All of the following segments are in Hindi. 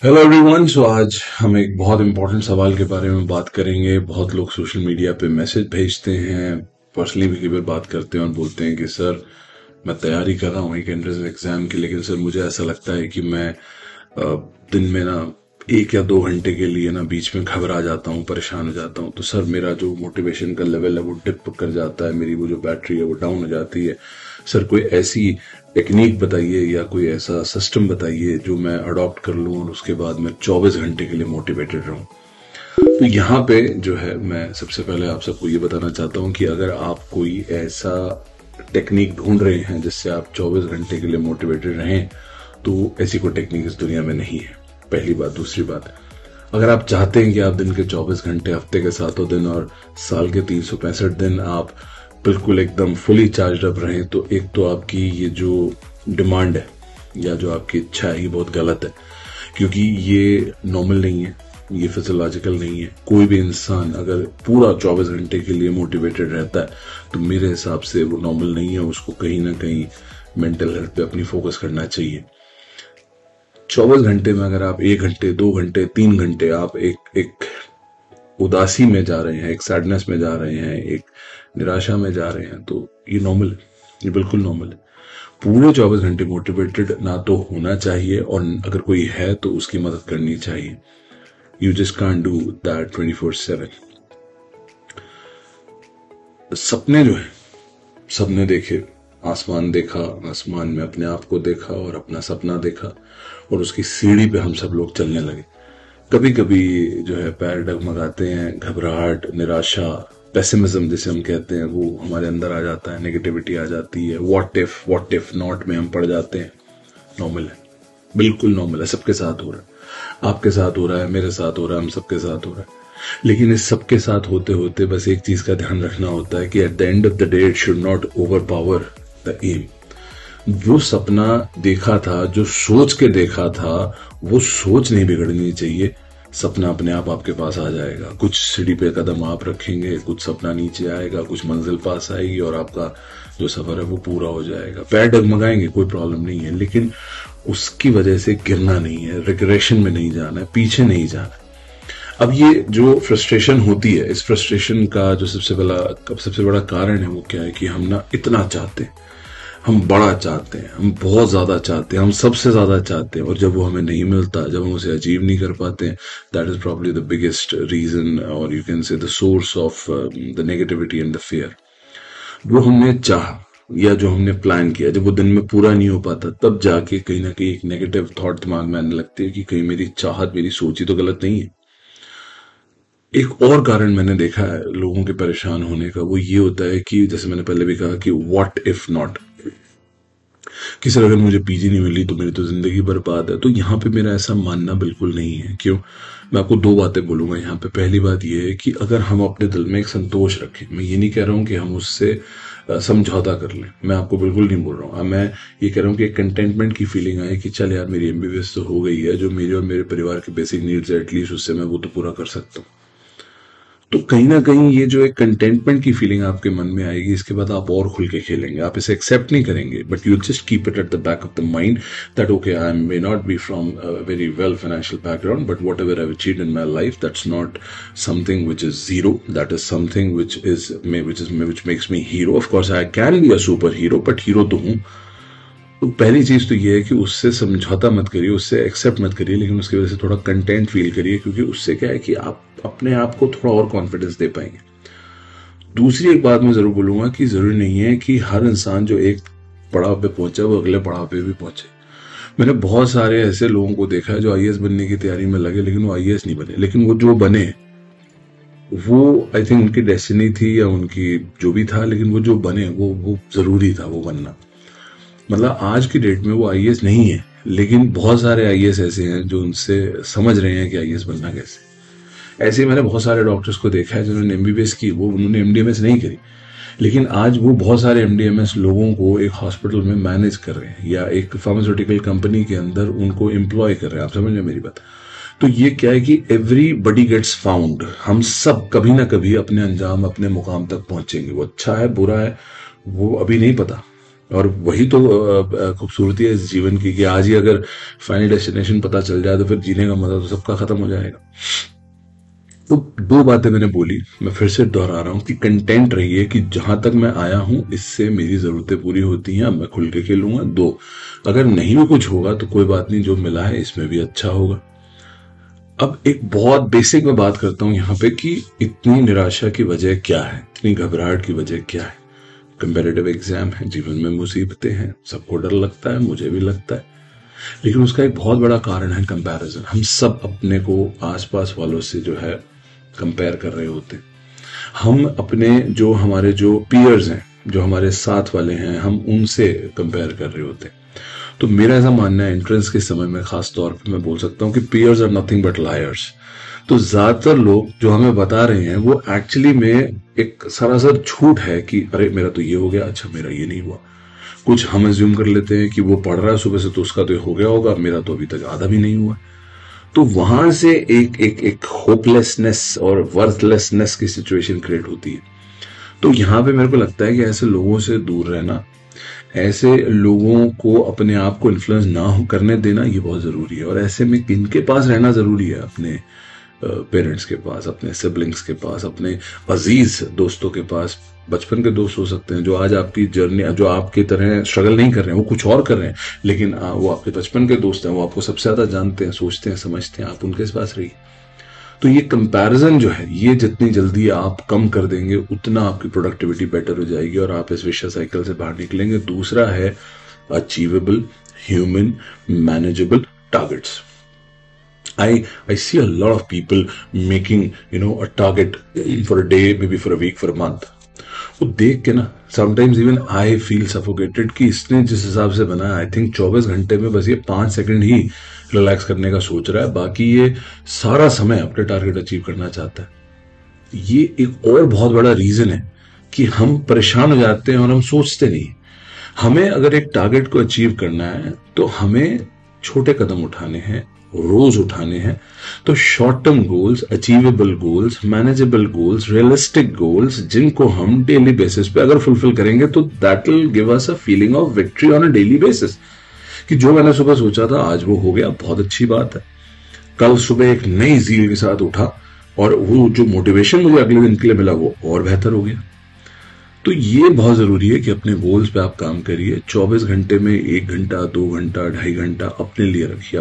Hello everyone. सो आज हम एक बहुत इंपॉर्टेंट सवाल के बारे में बात करेंगे। बहुत लोग सोशल मीडिया पे मैसेज भेजते हैं, पर्सनली भी कई बार बात करते हैं और बोलते हैं कि सर मैं तैयारी कर रहा हूँ एक एंट्रेंस एग्जाम की, लेकिन सर मुझे ऐसा लगता है कि मैं दिन में ना 1 या 2 घंटे के लिए ना बीच में घबरा जाता हूँ, परेशान हो जाता हूँ। तो सर मेरा जो मोटिवेशन का लेवल है वो डिप कर जाता है, मेरी वो जो बैटरी है वो डाउन हो जाती है। सर कोई ऐसी टेक्निक बताइए या कोई ऐसा सिस्टम बताइए जो मैं अडॉप्ट कर लूँ और उसके बाद मैं 24 घंटे के लिए मोटिवेटेड रहूँ। तो यहाँ पे जो है मैं सबसे पहले आप सबको ये बताना चाहता हूँ कि अगर आप कोई ऐसा टेक्निक ढूंढ रहे हैं जिससे आप 24 घंटे के लिए मोटिवेटेड रहें, तो ऐसी कोई टेक्निक इस दुनिया में नहीं है, पहली बात। दूसरी बात, अगर आप चाहते हैं कि आप दिन के 24 घंटे, हफ्ते के 7 दिन और साल के 365 दिन आप बिल्कुल एकदम फुली चार्ज अप रहें, तो एक तो आपकी ये जो डिमांड है या जो आपकी इच्छा है ये बहुत गलत है, क्योंकि ये नॉर्मल नहीं है, ये फिजियोलॉजिकल नहीं है। कोई भी इंसान अगर पूरा 24 घंटे के लिए मोटिवेटेड रहता है तो मेरे हिसाब से वो नॉर्मल नहीं है, उसको कहीं ना कहीं मेंटल हेल्थ पे अपनी फोकस करना चाहिए। 24 घंटे में अगर आप 1 घंटे, 2 घंटे, 3 घंटे आप एक उदासी में जा रहे हैं, एक सैडनेस में जा रहे हैं, एक निराशा में जा रहे हैं, तो ये नॉर्मल है, ये बिल्कुल नॉर्मल है। पूरे 24 घंटे मोटिवेटेड ना तो होना चाहिए, और अगर कोई है तो उसकी मदद करनी चाहिए। You just can't do that 24/7। सपने जो है, सपने देखे, आसमान देखा, आसमान में अपने आप को देखा और अपना सपना देखा, और उसकी सीढ़ी पे हम सब लोग चलने लगे। कभी कभी जो है पैर डगमगाते हैं, घबराहट, निराशा, पेसिमिज्म जिसे हम कहते हैं वो हमारे अंदर आ जाता है, नेगेटिविटी आ जाती है, व्हाट इफ नॉट में हम पड़ जाते हैं। नॉर्मल है, बिल्कुल नॉर्मल है, सबके साथ हो रहा है, आपके साथ हो रहा है, मेरे साथ हो रहा है, हम सबके साथ हो रहा है। लेकिन इस सबके साथ होते होते बस एक चीज का ध्यान रखना होता है कि at the end of the day it should not overpower them. जो सपना देखा था, जो सोच के देखा था, वो सोच नहीं बिगड़नी चाहिए। सपना अपने आप आपके पास आ जाएगा। कुछ सीढ़ी पे कदम आप रखेंगे, कुछ सपना नीचे आएगा, कुछ मंजिल पास आएगी और आपका जो सफर है वो पूरा हो जाएगा। पैर डगमगाएंगे, कोई प्रॉब्लम नहीं है, लेकिन उसकी वजह से गिरना नहीं है, रिग्रेशन में नहीं जाना है, पीछे नहीं जाना है। अब ये जो फ्रस्ट्रेशन होती है, इस फ्रस्ट्रेशन का जो सबसे बड़ा कारण है वो क्या है कि हम ना इतना चाहते हैं, हम बड़ा चाहते हैं, हम बहुत ज्यादा चाहते हैं, हम सबसे ज्यादा चाहते हैं, और जब वो हमें नहीं मिलता, जब हम उसे अचीव नहीं कर पाते हैं, that is probably the biggest reason, और you can say the source of the negativity and the fear. वो हमने चाहा या जो हमने प्लान किया, जब वो दिन में पूरा नहीं हो पाता, तब जाके कहीं ना कहीं एक नेगेटिव थॉट दिमाग में आने लगती है कि कहीं मेरी चाहत, मेरी सोच ही तो गलत नहीं है। एक और कारण मैंने देखा है लोगों के परेशान होने का, वो ये होता है कि जैसे मैंने पहले भी कहा कि व्हाट इफ नॉट, कि सर अगर मुझे पीजी नहीं मिली तो मेरी तो जिंदगी बर्बाद है। तो यहाँ पे मेरा ऐसा मानना बिल्कुल नहीं है। क्यों? मैं आपको दो बातें बोलूंगा यहाँ पे। पहली बात यह है कि अगर हम अपने दिल में एक संतोष रखें, मैं ये नहीं कह रहा हूँ कि हम उससे समझौता कर लें, मैं आपको बिल्कुल नहीं बोल रहा हूँ। मैं ये कह रहा हूँ कि एक कंटेंटमेंट की फीलिंग आए कि चल यार मेरी एमबीबीएस तो हो गई है, जो मेरे और मेरे परिवार के बेसिक नीड्स है एटलीस्ट उससे मैं वो तो पूरा कर सकता हूँ। तो कहीं ना कहीं ये जो एक कंटेंटमेंट की फीलिंग आपके मन में आएगी, इसके बाद आप और खुल के खेलेंगे, आप इसे एक्सेप्ट नहीं करेंगे, but you just keep it at the back of the mind that okay, I may not be from very well financial background, but what ever I achieved in my life, that's not something which is zero, that is something which makes me hero. Of course I can be a super hero, but hero तो हूं। तो पहली चीज तो ये है कि उससे समझौता मत करिए, उससे एक्सेप्ट मत करिए, लेकिन उसकी वजह से थोड़ा कंटेंट फील करिए, क्योंकि उससे क्या है कि आप अपने आप को थोड़ा और कॉन्फिडेंस दे पाएंगे। दूसरी एक बात मैं जरूर बोलूंगा कि जरूरी नहीं है कि हर इंसान जो एक पड़ाव पे पहुंचा वो अगले पड़ाव पे भी पहुंचे। मैंने बहुत सारे ऐसे लोगों को देखा है जो आईएएस बनने की तैयारी में लगे, लेकिन वो आईएएस नहीं बने। लेकिन वो जो बने, वो आई थिंक उनकी डेस्टिनी थी या उनकी जो भी था, लेकिन वो जो बने वो जरूरी था वो बनना। मतलब आज की डेट में वो आईएएस नहीं है, लेकिन बहुत सारे आईएएस ऐसे हैं जो उनसे समझ रहे हैं कि आईएएस बनना कैसे। ऐसे ही मैंने बहुत सारे डॉक्टर्स को देखा है जिन्होंने एमबीबीएस की, वो उन्होंने एमडीएमएस नहीं करी, लेकिन आज वो बहुत सारे एमडीएमएस लोगों को एक हॉस्पिटल में मैनेज कर रहे हैं या एक फार्मास्यूटिकल कंपनी के अंदर उनको एम्प्लॉय कर रहे हैं। आप समझ रहे मेरी बात? तो ये क्या है कि एवरीबडी गेट्स फाउंड। हम सब कभी ना कभी अपने अंजाम, अपने मुकाम तक पहुंचेंगे। वो अच्छा है, बुरा है, वो अभी नहीं पता। और वही तो खूबसूरती है इस जीवन की, कि आज ही अगर फाइनल डेस्टिनेशन पता चल जाए तो फिर जीने का मजा तो सबका खत्म हो जाएगा। तो दो बातें मैंने बोली, मैं फिर से दोहरा रहा हूं कि कंटेंट रहिए कि जहां तक मैं आया हूं इससे मेरी जरूरतें पूरी होती हैं, अब मैं खुल के खेलूंगा। दो, अगर नहीं भी कुछ होगा तो कोई बात नहीं, जो मिला है इसमें भी अच्छा होगा। अब एक बहुत बेसिक में बात करता हूं यहाँ पे कि इतनी निराशा की वजह क्या है, इतनी घबराहट की वजह क्या है। कंपेरेटिव एग्जाम है, जीवन में मुसीबतें हैं, सबको डर लगता है, मुझे भी लगता है, लेकिन उसका एक बहुत बड़ा कारण है कंपैरिजन। हम सब अपने को आसपास वालों से जो है कंपेयर कर रहे होते हैं। हम अपने जो हमारे जो पीयर्स हैं, जो हमारे साथ वाले हैं, हम उनसे कंपेयर कर रहे होते हैं। तो मेरा ऐसा मानना है, एंट्रेंस के समय में खास तौर पे मैं बोल सकता हूँ कि peers are nothing but liars. तो ज्यादातर लोग जो हमें बता रहे हैं वो एक्चुअली में एक सरासर झूठ है कि अरे मेरा तो ये हो गया, अच्छा मेरा ये नहीं हुआ। कुछ हम एज्यूम कर लेते हैं कि वो पढ़ रहा है सुबह से तो उसका तो हो गया होगा, मेरा तो अभी तक आधा भी नहीं हुआ। तो वहां से एक एक एक होपलेसनेस और वर्थलेसनेस की सिचुएशन क्रिएट होती है। तो यहाँ पे मेरे को लगता है कि ऐसे लोगों से दूर रहना, ऐसे लोगों को अपने आप को इन्फ्लुएंस ना करने देना, ये बहुत जरूरी है। और ऐसे में किनके पास रहना जरूरी है? अपने पेरेंट्स के पास, अपने सिबलिंग्स के पास, अपने अजीज दोस्तों के पास। बचपन के दोस्त हो सकते हैं जो आज आपकी जर्नी, जो आपकी तरह स्ट्रगल नहीं कर रहे हैं, वो कुछ और कर रहे हैं, लेकिन वो आपके बचपन के दोस्त हैं, वो आपको सबसे ज्यादा जानते हैं, सोचते हैं, समझते हैं, आप उनके पास रहिए। तो ये कंपैरिजन जो है, ये जितनी जल्दी आप कम कर देंगे उतना आपकी प्रोडक्टिविटी बेटर हो जाएगी और आप इस विशेष साइकिल से बाहर निकलेंगे। दूसरा है achievable, human, manageable targets. I see a lot of people making, a target for a day, maybe for a week, for a month. वो देख के ना sometimes even I feel suffocated कि इसने जिस हिसाब से बनाया, आई थिंक 24 घंटे में बस ये 5 सेकंड ही रिलैक्स करने का सोच रहा है, बाकी ये सारा समय अपने टारगेट अचीव करना चाहता है। ये एक और बहुत बड़ा रीजन है कि हम परेशान हो जाते हैं और हम सोचते नहीं। हमें अगर एक टारगेट को अचीव करना है तो हमें छोटे कदम उठाने हैं, रोज उठाने हैं। तो short term goals, achievable goals, manageable goals, realistic goals, जिनको हम डेली बेसिस पे अगर फुलफिल करेंगे तो that will give us a feeling of victory on a daily basis, कि जो मैंने सुबह सोचा था आज वो हो गया, बहुत अच्छी बात है। कल सुबह एक नई जील के साथ उठा और वो जो मोटिवेशन मुझे अगले दिन के लिए मिला वो और बेहतर हो गया। तो ये बहुत जरूरी है कि अपने गोल्स पे आप काम करिए। 24 घंटे में 1 घंटा, 2 घंटा, 2.5 घंटा अपने लिए रखिए,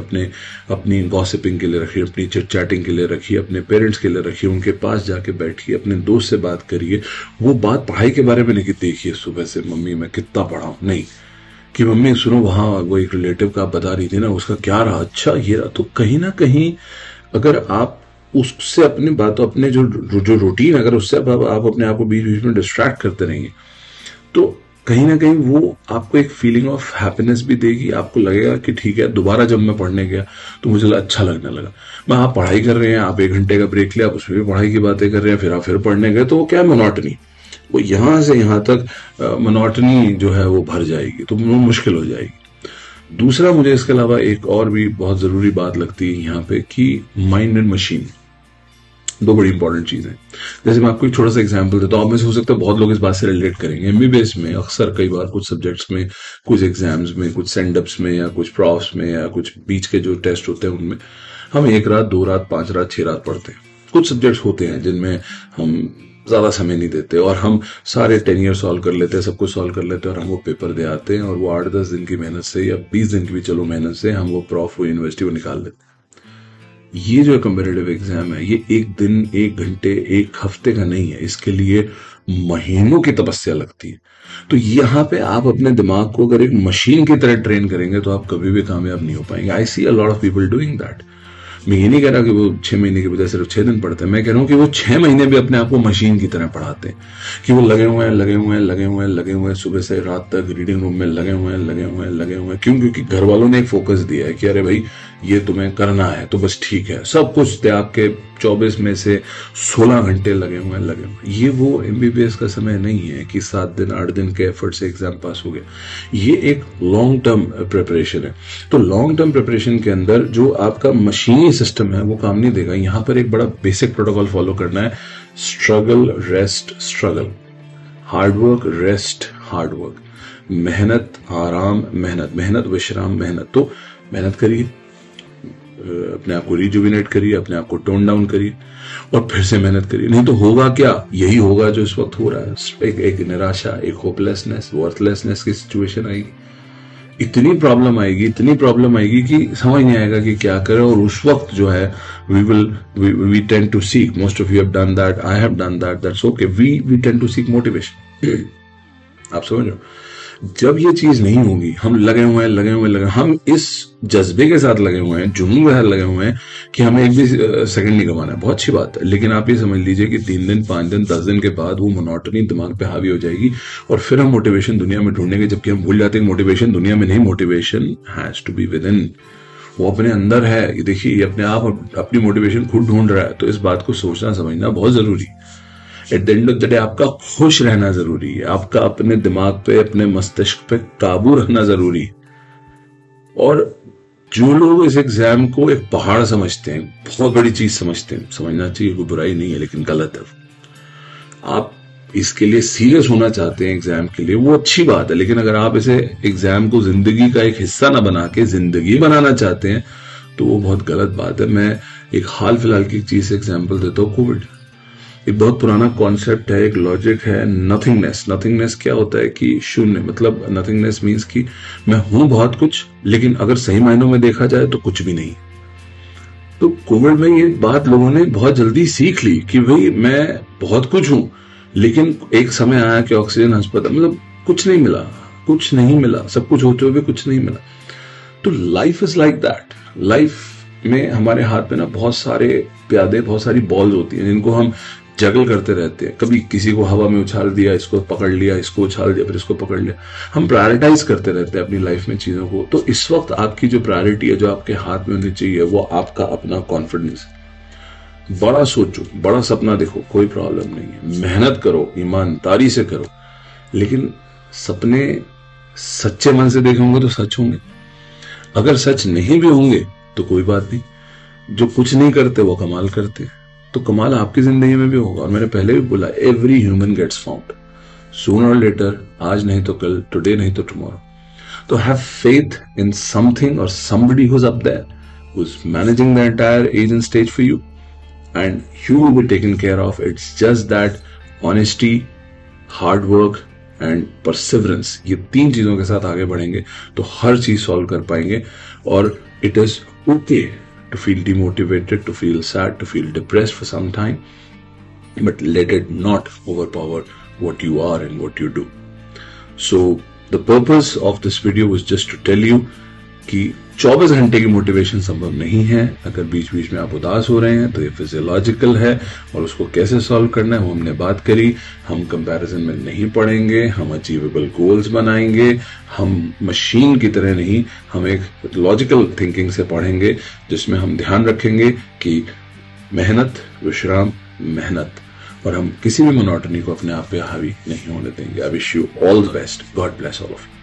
अपनी गॉसिपिंग के लिए रखिए, अपनी चिट चैटिंग के लिए रखिए, अपने पेरेंट्स के लिए रखिए, उनके पास जाके बैठिए, अपने दोस्त से बात करिए। वो बात पढ़ाई के बारे में नहीं कि देखिए सुबह से मम्मी मैं कितना पढ़ा हूं, नहीं कि मम्मी सुनो वहां वो एक रिलेटिव का आप बता रही थी ना, उसका क्या रहा, अच्छा ये रहा। तो कहीं ना कहीं अगर आप उससे अपनी बातों, अपने जो रूटीन, अगर उससे आप अपने आप को बीच बीच में डिस्ट्रैक्ट करते रहेंगे तो कहीं ना कहीं वो आपको एक फीलिंग ऑफ हैप्पीनेस भी देगी। आपको लगेगा कि ठीक है, दोबारा जब मैं पढ़ने गया तो मुझे अच्छा लगने लगा। मैं आप पढ़ाई कर रहे हैं, आप 1 घंटे का ब्रेक लिया, आप उसमें भी पढ़ाई की बातें कर रहे हैं, फिर आप फिर पढ़ने गए, तो वो क्या मोनोटनी, वो यहां से यहां तक मोनोटनी जो है वो भर जाएगी, तो वो मुश्किल हो जाएगी। दूसरा, मुझे इसके अलावा एक और भी बहुत जरूरी बात लगती है यहाँ पे कि माइंड एंड मशीन, दो बड़ी इंपॉर्टेंट चीजें। जैसे मैं आपको एक छोटा सा एग्जांपल देता हूं, आप में से हो सकता है बहुत लोग इस बात से रिलेट करेंगे। एमबीबीएस में अक्सर कई बार कुछ सब्जेक्ट्स में, कुछ एग्जाम्स में, कुछ सेंडअप्स में या कुछ प्रॉफ्स में या कुछ बीच के जो टेस्ट होते हैं उनमें हम 1 रात, 2 रात, 5 रात, 6 रात पढ़ते हैं। कुछ सब्जेक्ट्स होते हैं जिनमें हम ज्यादा समय नहीं देते और हम सारे 10 ईयर सॉल्व कर लेते हैं, सब कुछ सॉल्व कर लेते हैं और हम वो पेपर दे आते हैं और वो 8-10 दिन की मेहनत से या 20 दिन की भी चलो मेहनत से हम वो प्रॉफ, वो यूनिवर्सिटी को निकाल लेते हैं। ये जो कंपेरेटिव एग्जाम है, ये 1 दिन, 1 घंटे, 1 हफ्ते का नहीं है, इसके लिए महीनों की तपस्या लगती है। तो यहाँ पे आप अपने दिमाग को अगर एक मशीन की तरह ट्रेन करेंगे तो आप कभी भी कामयाब नहीं हो पाएंगे। I see a lot of people doing that. मैं ये नहीं कह रहा कि वो 6 महीने की बजाय सिर्फ 6 दिन पढ़ते हैं, मैं कह रहा हूँ कि वो 6 महीने भी अपने आप को मशीन की तरह पढ़ाते हैं, कि वो लगे हुए हैं सुबह से रात तक रीडिंग रूम में लगे हुए हैं। क्यों? क्योंकि घर वालों ने एक फोकस दिया है कि अरे भाई ये तुम्हें करना है तो बस ठीक है, सब कुछ त्याग के 24 में से 16 घंटे लगे हुए हैं। ये वो एमबीबीएस का समय नहीं है कि 7 दिन 8 दिन के एफर्ट से एग्जाम पास हो गया। ये एक लॉन्ग टर्म प्रिपरेशन है। तो लॉन्ग टर्म प्रिपरेशन के अंदर जो आपका मशीनी सिस्टम है वो काम नहीं देगा। यहां पर एक बड़ा बेसिक प्रोटोकॉल फॉलो करना है, struggle, rest, struggle, hard work, rest, hard work. मेहनत, आराम, मेहनत, मेहनत विश्राम, मेहनत। तो मेहनत करिए, अपने आप को रिजुविनेट करिए, अपने आप को टोन डाउन करिए और फिर से मेहनत करिए। नहीं तो होगा क्या, यही होगा जो इस वक्त हो रहा है। एक निराशा, एक होपलेसनेस, वर्थलेसनेस की सिचुएशन आएगी। इतनी प्रॉब्लम आएगी कि समझ नहीं आएगा कि क्या करें। और उस वक्त जो है we tend to seek, most of you have done that, I have done that, that's okay, we tend to seek motivation। आप समझ रहे हो, जब ये चीज नहीं होगी, हम लगे हुए हैं, हम इस जज्बे के साथ लगे हुए हैं, जुनून के साथ लगे हुए हैं कि हमें एक भी सेकंड नहीं कमाना है। बहुत अच्छी बात है, लेकिन आप ये समझ लीजिए कि 3 दिन, 5 दिन, 10 दिन के बाद वो मोनोटनी दिमाग पे हावी हो जाएगी और फिर हम मोटिवेशन दुनिया में ढूंढेंगे, जबकि हम भूल जाते हैं मोटिवेशन दुनिया में नहीं, motivation has to be within. वो अपने अंदर है। ये देखिए, ये अपने आप अपनी मोटिवेशन खुद ढूंढ रहा है। तो इस बात को सोचना समझना बहुत जरूरी है। Eight the end of the day आपका खुश रहना जरूरी है, आपका अपने दिमाग पे, अपने मस्तिष्क पे काबू रखना जरूरी है। और जो लोग इस एग्जाम को एक पहाड़ समझते हैं, बहुत बड़ी चीज समझते हैं, समझना चाहिए, कोई बुराई नहीं है, लेकिन गलत है। आप इसके लिए सीरियस होना चाहते हैं एग्जाम के लिए, वो अच्छी बात है, लेकिन अगर आप इसे एग्जाम को जिंदगी का एक हिस्सा ना बना के जिंदगी बनाना चाहते हैं तो वो बहुत गलत बात है। मैं एक हाल फिलहाल की चीज से एग्जाम्पल देता हूँ। कोविड एक बहुत पुराना कॉन्सेप्ट है, एक लॉजिक है, नथिंगनेस। नथिंगनेस क्या होता है कि शून्य, मतलब नथिंगनेस मीन्स कि मैं हूं बहुत कुछ, लेकिन अगर सही मायनों में देखा जाए तो कुछ भी नहीं। तो कोविड में ये बात लोगों ने बहुत जल्दी सीख ली कि भाई मैं बहुत कुछ हूं, लेकिन एक समय आया कि ऑक्सीजन अस्पताल, मतलब कुछ नहीं मिला, सब कुछ होते हुए भी कुछ नहीं मिला। तो life is like that. Life में हमारे हाथ में ना बहुत सारे प्यादे, बहुत सारी बॉल्स होती हैं जिनको हम जगल करते रहते हैं। कभी किसी को हवा में उछाल दिया, इसको पकड़ लिया, इसको उछाल दिया, फिर इसको पकड़ लिया। हम प्रायोरिटाइज करते रहते हैं अपनी लाइफ में चीजों को। तो इस वक्त आपकी जो प्रायोरिटी है, जो आपके हाथ में होनी चाहिए, वो आपका अपना कॉन्फिडेंस। बड़ा सोचो, बड़ा सपना देखो, कोई प्रॉब्लम नहीं है। मेहनत करो, ईमानदारी से करो, लेकिन सपने सच्चे मन से देखे होंगे तो सच होंगे। अगर सच नहीं भी होंगे तो कोई बात नहीं। जो कुछ नहीं करते वो कमाल करते, तो कमाल आपकी जिंदगी में भी होगा। और मैंने पहले भी बोला, every human gets found sooner और लेटर, आज नहीं तो कल, टुडे नहीं तो टुमारो। तो हैव फेथ इन समथिंग और somebody who's up there, who's managing the entire age and stage for you, and you will be taken care of. It's just that honesty, hard work and perseverance, ये 3 चीजों के साथ आगे बढ़ेंगे तो हर चीज सॉल्व कर पाएंगे। और it is okay to feel demotivated, to feel sad, to feel depressed for some time, but let it not overpower what you are and what you do. So the purpose of this video was just to tell you कि 24 घंटे की मोटिवेशन संभव नहीं है। अगर बीच बीच में आप उदास हो रहे हैं तो ये फिजियोलॉजिकल है, और उसको कैसे सॉल्व करना है वो हमने बात करी। हम कंपैरिजन में नहीं पड़ेंगे, हम अचीवेबल गोल्स बनाएंगे, हम मशीन की तरह नहीं, हम एक लॉजिकल थिंकिंग से पढ़ेंगे, जिसमें हम ध्यान रखेंगे कि मेहनत, विश्राम, मेहनत, और हम किसी भी मोनोटनी को अपने आप पे हावी नहीं होने देंगे। I wish you all the best. God bless all of you.